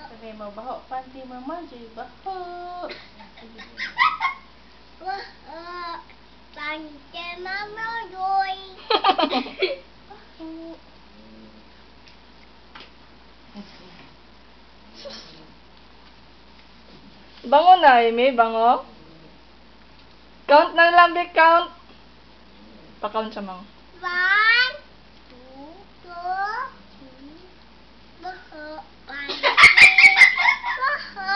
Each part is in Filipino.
Sabi mo, baho. Panty Mama Joy, baho. Panty Mama Joy. Bango na, Amy. Bango. Count na lang, Big. Count. Pa-count siya, Mang. 1, 2, 3. Baho. Panty. Baho.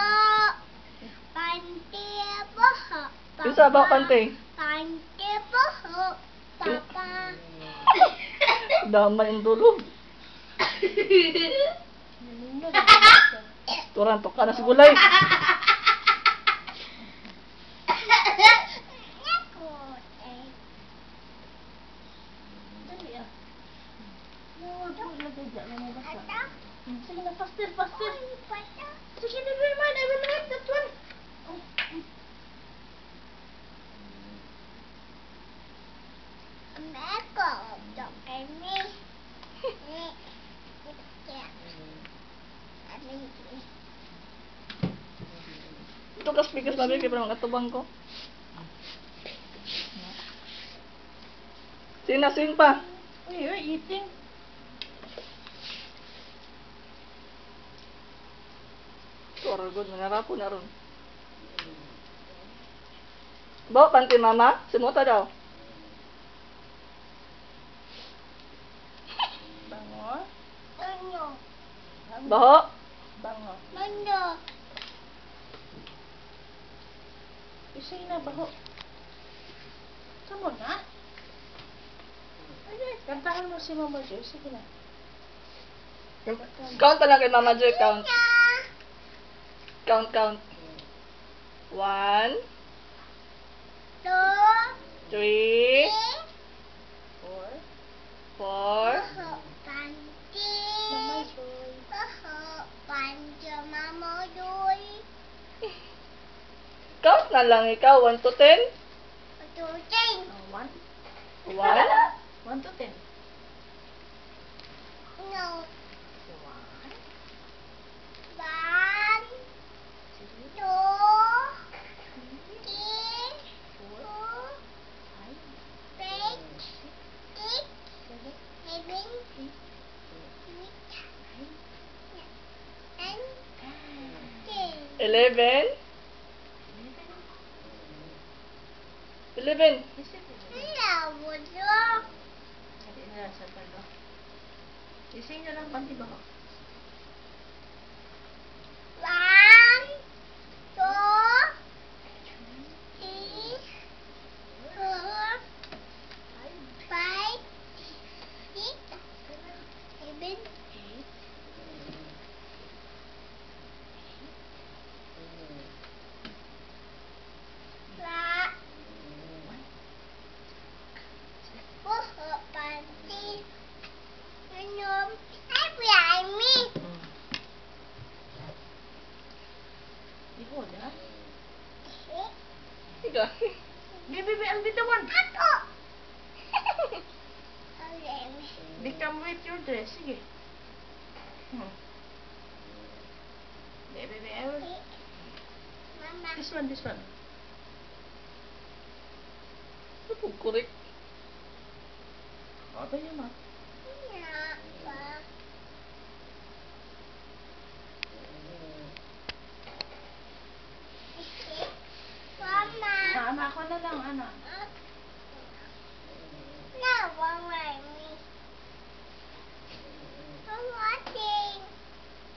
Panty. Baho. Isa ba, Pante? Panty. Baho. Papa. Daman yung dulo. Turantok ka na sa gulay. Sige na, faster, faster. Sige na, Raymond. I will write that one. Ito kas-bigas na, Big. Pero katubang ko. Sing pa. Oh, you're eating. Oragod, nanarapo na ron. Baho, Panty Mama. Simuta daw. Bango. Baho. Bango. Isay na, baho. Come on, ha? Kantahan mo si Mama Joy. Sige na. Count pa lang kay Mama Joy. Count. Count. 1, 3, 4. Mama Joy. Count na lang ikaw. 1 to 10. 1. 1. 1 to 10. No. 1. 1, 2, 3, 4, 5, 6, 7, 8, 9, 10. 11. 11. Isay na lang, Panty baho. 1, 2, 3, 4, 5, 6, 7, 8. Panty. Hold, ha? Ika. Baby, I'll be the one. Ako! Become with your dress. Sige. Baby, I will. Mama. This one. Ito po, correct. Apa yun, ma? Mama. Mama, ako na lang, anak. No, Mama. I'm watching.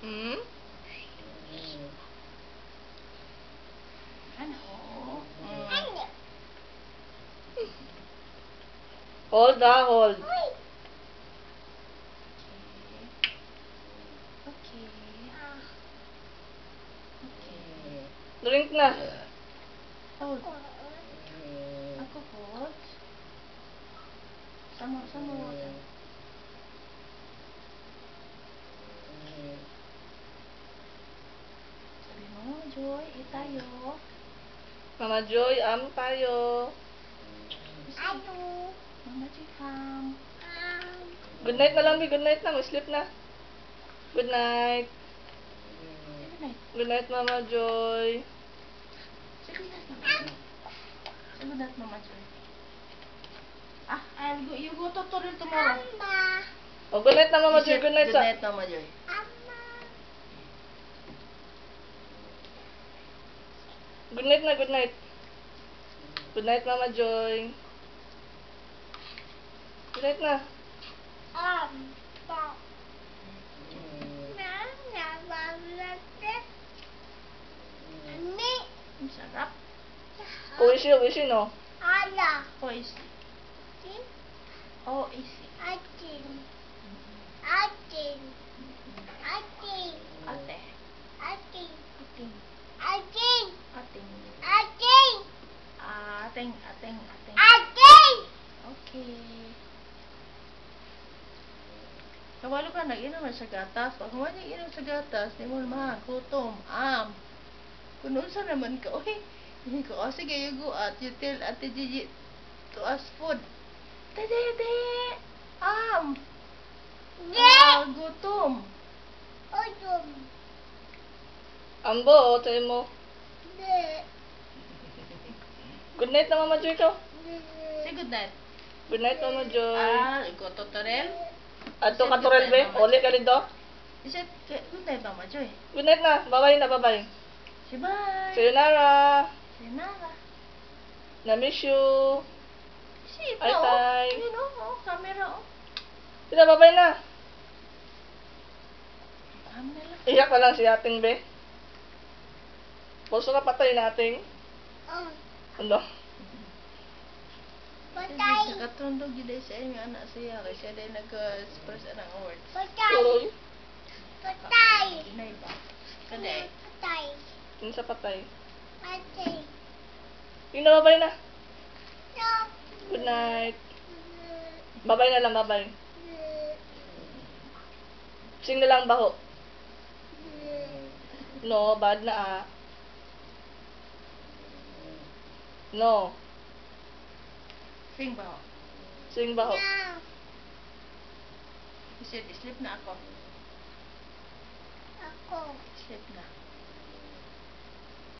Hmm? Ano? Ano? Hold. Uy. Okay. Drink na. Hold. Ako hold. Samo. Sabi mo, Joy, tayo. Mama Joy, tayo. Ano? Mama Chikam. Good night na lang, Bi. Good night na. Mag-sleep na. Good night. Good night. Good night, Mama Joy. Say good night, Mama Joy. Say good night, Mama Joy. You go to tutorial tomorrow. Oh, good night na, Mama Joy. Good night Good sa... night, Mama Joy. Good night na, good night. Good night, Mama Joy. Good night na. Ang sarap. Uwishi, uwishi, no? Oh, easy. Oh, easy. Ate. Ating. Okay. Kawalo ka nag-inom na sa gatas. Pag huwag niya inom sa gatas, di mo naman, gutom, Kung unsa naman ka, hindi ko, sige, you go out. You tell Ate Gigi to ask food. Dede, gutom. Ambo, tayo mo. Good night na, Mama Joy, ko. Say good night. Good night, Mama Joy. You go to Torel. Ato ka, Torel, be. Uli ka dito. You said, good night, Mama Joy. Good night na. Bye-bye na, bye-bye. Say bye. Sayonara. Sayonara. Na-miss you. See, Ay, tay. You know, camera, Sila, bye-bye na. Camera. Iyak pa lang si ating, be. Puso ka patay nating. Ano? Patay. Nakatundog yun sa inyo anak siya kasi siya din nag-express ng words. Tuloy. Patay. Inay ba? Kaday. Patay. Yun sa patay. Patay. Yun na, bye-bye na. No. Good night. Bye-bye na lang, bye-bye. Sing na lang baho. No, bad na No. Sing ba? Sing baho. No. He said, sleep na ako. Ako. Sleep na.